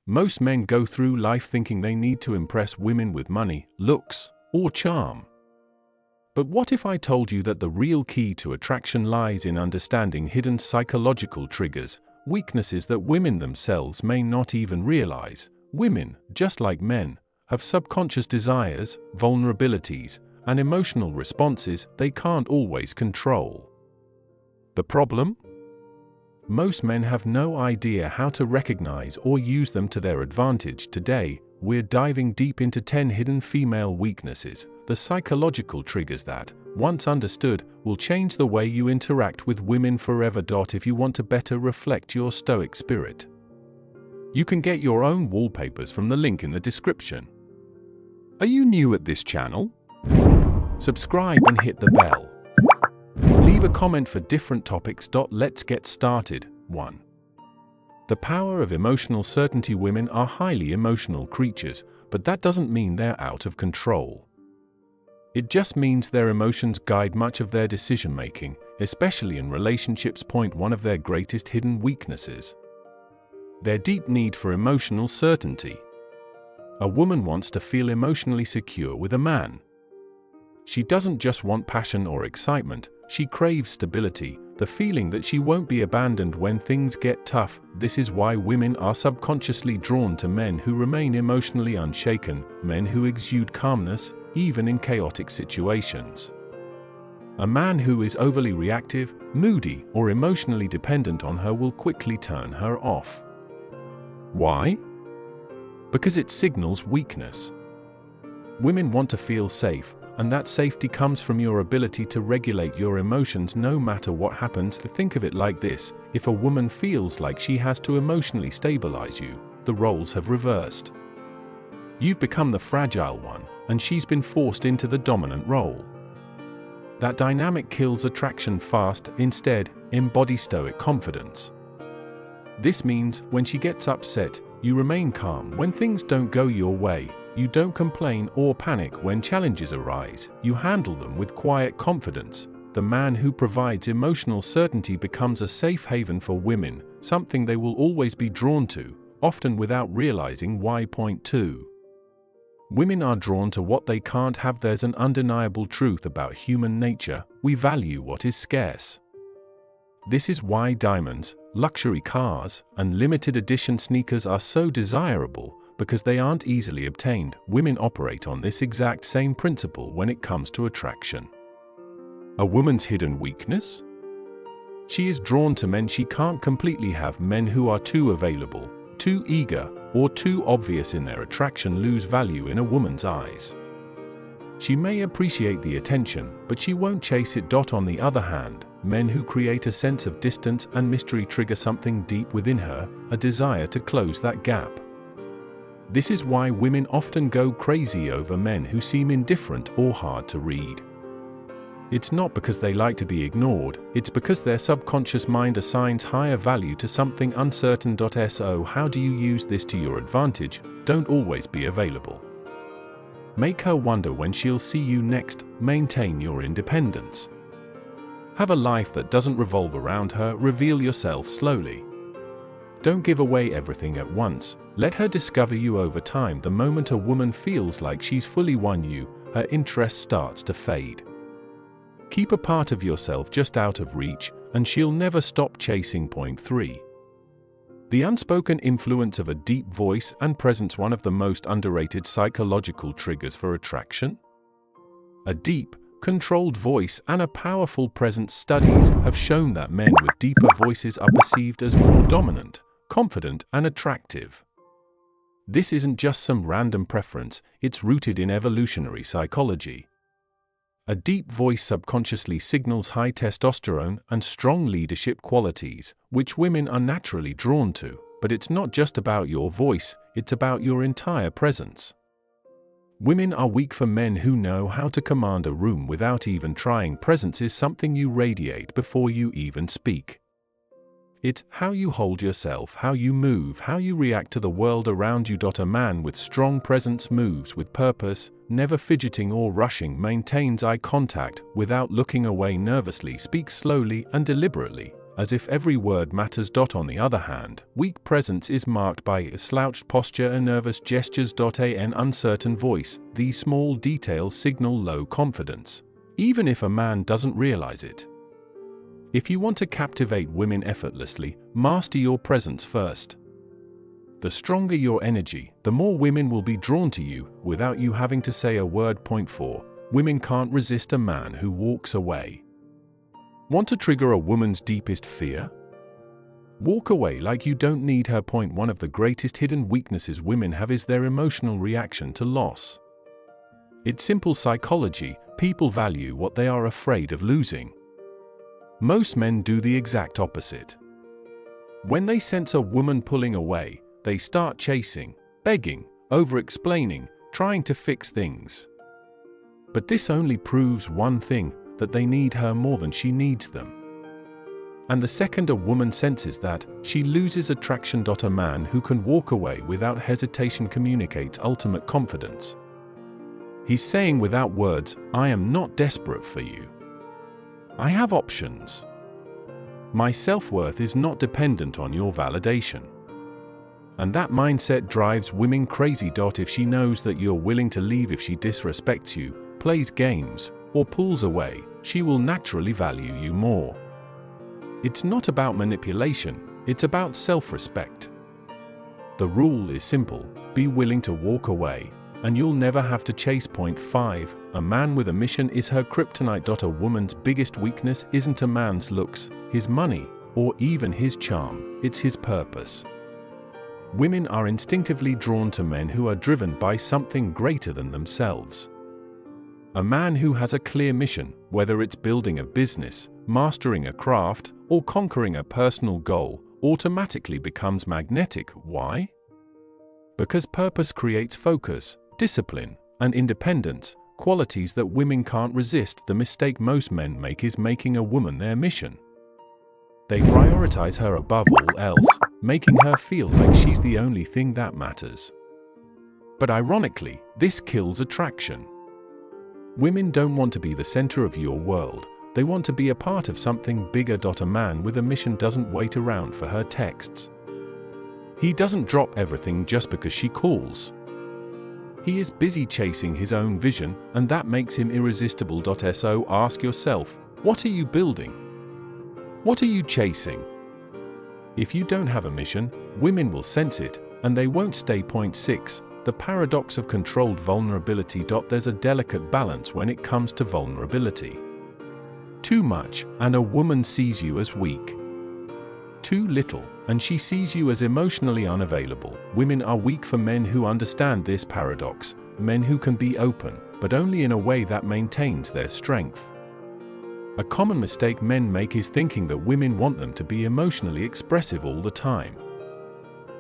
Most men go through life thinking they need to impress women with money, looks, or charm. But what if I told you that the real key to attraction lies in understanding hidden psychological triggers, weaknesses that women themselves may not even realize? Women, just like men, have subconscious desires, vulnerabilities, and emotional responses they can't always control. The problem? Most men have no idea how to recognize or use them to their advantage. Today, we're diving deep into 10 hidden female weaknesses, the psychological triggers that, once understood, will change the way you interact with women forever. If you want to better reflect your Stoic spirit, you can get your own wallpapers from the link in the description. Are you new at this channel? Subscribe and hit the bell. Leave a comment for different topics. Let's get started. 1. The power of emotional certainty. Women are highly emotional creatures, but that doesn't mean they're out of control. It just means their emotions guide much of their decision-making, especially in relationships. Point 1 of their greatest hidden weaknesses: their deep need for emotional certainty. A woman wants to feel emotionally secure with a man. She doesn't just want passion or excitement, she craves stability, the feeling that she won't be abandoned when things get tough. This is why women are subconsciously drawn to men who remain emotionally unshaken, men who exude calmness, even in chaotic situations. A man who is overly reactive, moody, or emotionally dependent on her will quickly turn her off. Why? Because it signals weakness. Women want to feel safe, and that safety comes from your ability to regulate your emotions no matter what happens. Think of it like this: if a woman feels like she has to emotionally stabilize you, the roles have reversed. You've become the fragile one, and she's been forced into the dominant role. That dynamic kills attraction fast. Instead, embody Stoic confidence. This means, when she gets upset, you remain calm when things don't go your way. You don't complain or panic when challenges arise. You handle them with quiet confidence. The man who provides emotional certainty becomes a safe haven for women, something they will always be drawn to, often without realizing why. Point 2. Women are drawn to what they can't have. There's an undeniable truth about human nature: we value what is scarce. This is why diamonds, luxury cars, and limited edition sneakers are so desirable, because they aren't easily obtained. Women operate on this exact same principle when it comes to attraction. A woman's hidden weakness? She is drawn to men she can't completely have. Men who are too available, too eager, or too obvious in their attraction lose value in a woman's eyes. She may appreciate the attention, but she won't chase it. On the other hand, men who create a sense of distance and mystery trigger something deep within her, a desire to close that gap. This is why women often go crazy over men who seem indifferent or hard to read. It's not because they like to be ignored, it's because their subconscious mind assigns higher value to something uncertain. So how do you use this to your advantage? Don't always be available. Make her wonder when she'll see you next. Maintain your independence. Have a life that doesn't revolve around her. Reveal yourself slowly. Don't give away everything at once. Let her discover you over time. The moment a woman feels like she's fully won you, her interest starts to fade. Keep a part of yourself just out of reach, and she'll never stop chasing. Point 3. The unspoken influence of a deep voice and presence. One of the most underrated psychological triggers for attraction. A deep, controlled voice and a powerful presence. Studies have shown that men with deeper voices are perceived as more dominant, confident, and attractive. This isn't just some random preference, it's rooted in evolutionary psychology. A deep voice subconsciously signals high testosterone and strong leadership qualities, which women are naturally drawn to. But it's not just about your voice, it's about your entire presence. Women are weak for men who know how to command a room without even trying. Presence is something you radiate before you even speak. It's how you hold yourself, how you move, how you react to the world around you. A man with strong presence moves with purpose, never fidgeting or rushing, maintains eye contact without looking away nervously, speaks slowly and deliberately, as if every word matters. On the other hand, weak presence is marked by a slouched posture and nervous gestures. An uncertain voice. These small details signal low confidence, even if a man doesn't realize it. If you want to captivate women effortlessly, master your presence first. The stronger your energy, the more women will be drawn to you without you having to say a word. Point 4. Women can't resist a man who walks away. Want to trigger a woman's deepest fear? Walk away like you don't need her. Point 1. Of the greatest hidden weaknesses women have is their emotional reaction to loss. It's simple psychology. People value what they are afraid of losing. Most men do the exact opposite. When they sense a woman pulling away, they start chasing, begging, over-explaining, trying to fix things. But this only proves one thing, that they need her more than she needs them. And the second a woman senses that, she loses attraction. A man who can walk away without hesitation communicates ultimate confidence. He's saying without words, I am not desperate for you. I have options. My self-worth is not dependent on your validation. And that mindset drives women crazy. If she knows that you're willing to leave if she disrespects you, plays games, or pulls away, she will naturally value you more. It's not about manipulation, it's about self-respect. The rule is simple: be willing to walk away, and you'll never have to chase. Point 5. A man with a mission is her kryptonite. A woman's biggest weakness isn't a man's looks, his money, or even his charm, it's his purpose. Women are instinctively drawn to men who are driven by something greater than themselves. A man who has a clear mission, whether it's building a business, mastering a craft, or conquering a personal goal, automatically becomes magnetic. Why? Because purpose creates focus, discipline, and independence, qualities that women can't resist. The mistake most men make is making a woman their mission. They prioritize her above all else, making her feel like she's the only thing that matters. But ironically, this kills attraction. Women don't want to be the center of your world, they want to be a part of something bigger. A man with a mission doesn't wait around for her texts. He doesn't drop everything just because she calls. He is busy chasing his own vision, and that makes him irresistible. So ask yourself, what are you building? What are you chasing? If you don't have a mission, women will sense it, and they won't stay. Point 6. The paradox of controlled vulnerability. There's a delicate balance when it comes to vulnerability. Too much, and a woman sees you as weak. Too little, and she sees you as emotionally unavailable. Women are weak for men who understand this paradox, men who can be open, but only in a way that maintains their strength. A common mistake men make is thinking that women want them to be emotionally expressive all the time.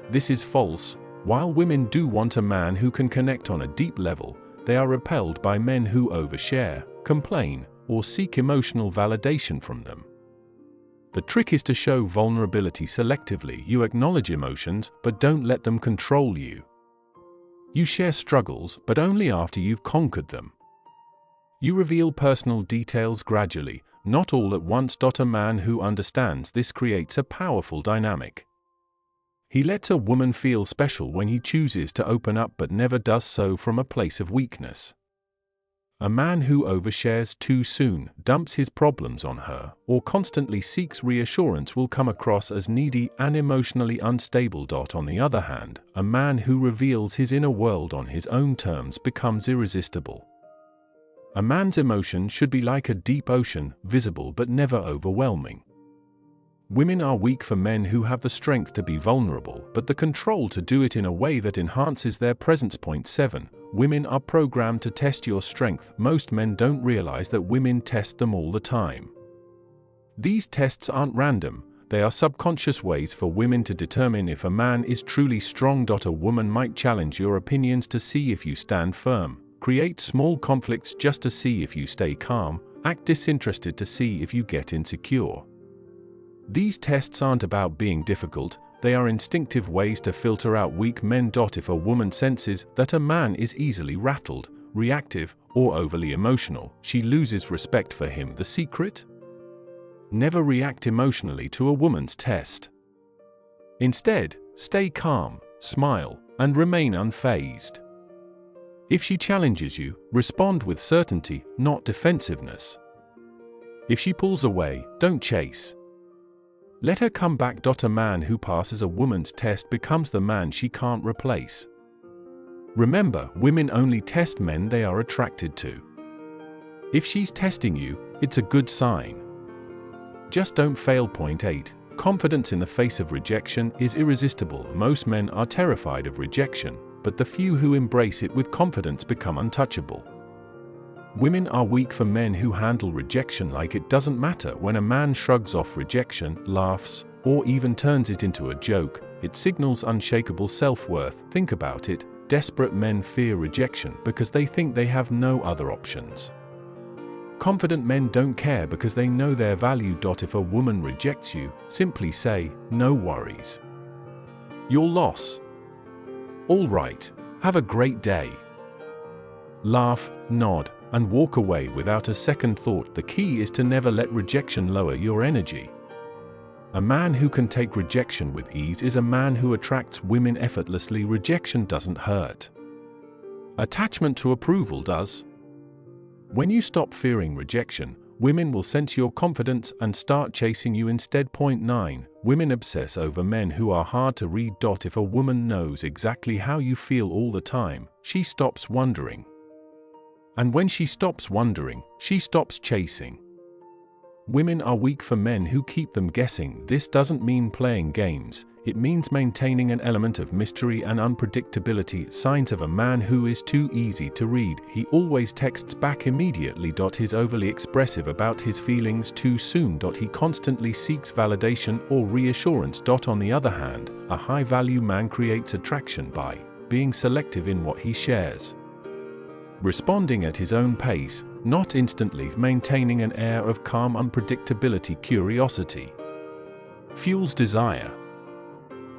This is false. While women do want a man who can connect on a deep level, they are repelled by men who overshare, complain, or seek emotional validation from them. The trick is to show vulnerability selectively. You acknowledge emotions, but don't let them control you. You share struggles, but only after you've conquered them. You reveal personal details gradually, not all at once. A man who understands this creates a powerful dynamic. He lets a woman feel special when he chooses to open up, but never does so from a place of weakness. A man who overshares too soon, dumps his problems on her, or constantly seeks reassurance will come across as needy and emotionally unstable. On the other hand, a man who reveals his inner world on his own terms becomes irresistible. A man's emotion should be like a deep ocean, visible but never overwhelming. Women are weak for men who have the strength to be vulnerable, but the control to do it in a way that enhances their presence. Point 7. Women are programmed to test your strength. Most men don't realize that women test them all the time. These tests aren't random, they are subconscious ways for women to determine if a man is truly strong. A woman might challenge your opinions to see if you stand firm, create small conflicts just to see if you stay calm, act disinterested to see if you get insecure. These tests aren't about being difficult, they are instinctive ways to filter out weak men. If a woman senses that a man is easily rattled, reactive, or overly emotional, she loses respect for him. The secret? Never react emotionally to a woman's test. Instead, stay calm, smile, and remain unfazed. If she challenges you, respond with certainty, not defensiveness. If she pulls away, don't chase. Let her come back. A man who passes a woman's test becomes the man she can't replace. Remember, women only test men they are attracted to. If she's testing you, it's a good sign. Just don't fail. Point 8. Confidence in the face of rejection is irresistible. Most men are terrified of rejection, but the few who embrace it with confidence become untouchable. Women are weak for men who handle rejection like it doesn't matter. When a man shrugs off rejection, laughs, or even turns it into a joke, it signals unshakable self-worth. Think about it. Desperate men fear rejection because they think they have no other options. Confident men don't care because they know their value. If a woman rejects you, simply say, "No worries. Your loss. All right, have a great day." Laugh, nod, and walk away without a second thought. The key is to never let rejection lower your energy. A man who can take rejection with ease is a man who attracts women effortlessly. Rejection doesn't hurt. Attachment to approval does. When you stop fearing rejection, women will sense your confidence and start chasing you instead. Point 9. Women obsess over men who are hard to read. If a woman knows exactly how you feel all the time, she stops wondering. And when she stops wondering, she stops chasing. Women are weak for men who keep them guessing. This doesn't mean playing games, it means maintaining an element of mystery and unpredictability. Signs of a man who is too easy to read: he always texts back immediately. He's overly expressive about his feelings too soon. He constantly seeks validation or reassurance. On the other hand, a high-value man creates attraction by being selective in what he shares, responding at his own pace, not instantly, maintaining an air of calm unpredictability. Curiosity fuels desire.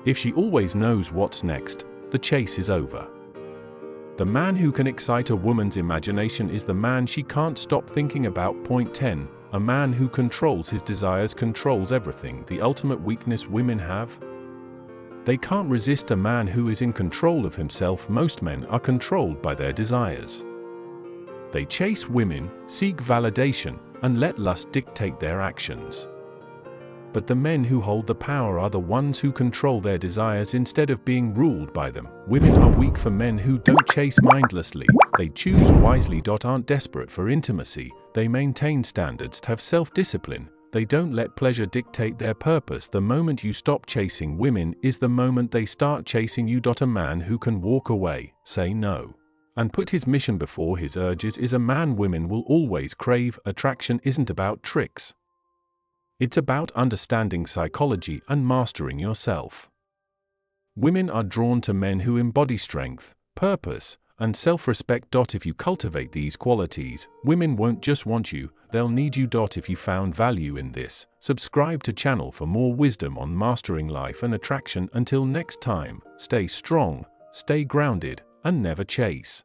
If she always knows what's next, the chase is over. The man who can excite a woman's imagination is the man she can't stop thinking about. Point 10. A man who controls his desires controls everything. The ultimate weakness women have: they can't resist a man who is in control of himself. Most men are controlled by their desires. They chase women, seek validation, and let lust dictate their actions. But the men who hold the power are the ones who control their desires instead of being ruled by them. Women are weak for men who don't chase mindlessly. They choose wisely. Aren't desperate for intimacy. They maintain standards, have self-discipline. They don't let pleasure dictate their purpose. The moment you stop chasing women is the moment they start chasing you. A man who can walk away, say no, and put his mission before his urges is a man women will always crave. Attraction isn't about tricks. It's about understanding psychology and mastering yourself. Women are drawn to men who embody strength, purpose, and self-respect. If you cultivate these qualities, women won't just want you, they'll need you. If you found value in this, subscribe to channel for more wisdom on mastering life and attraction. Until next time, stay strong, stay grounded, and never chase.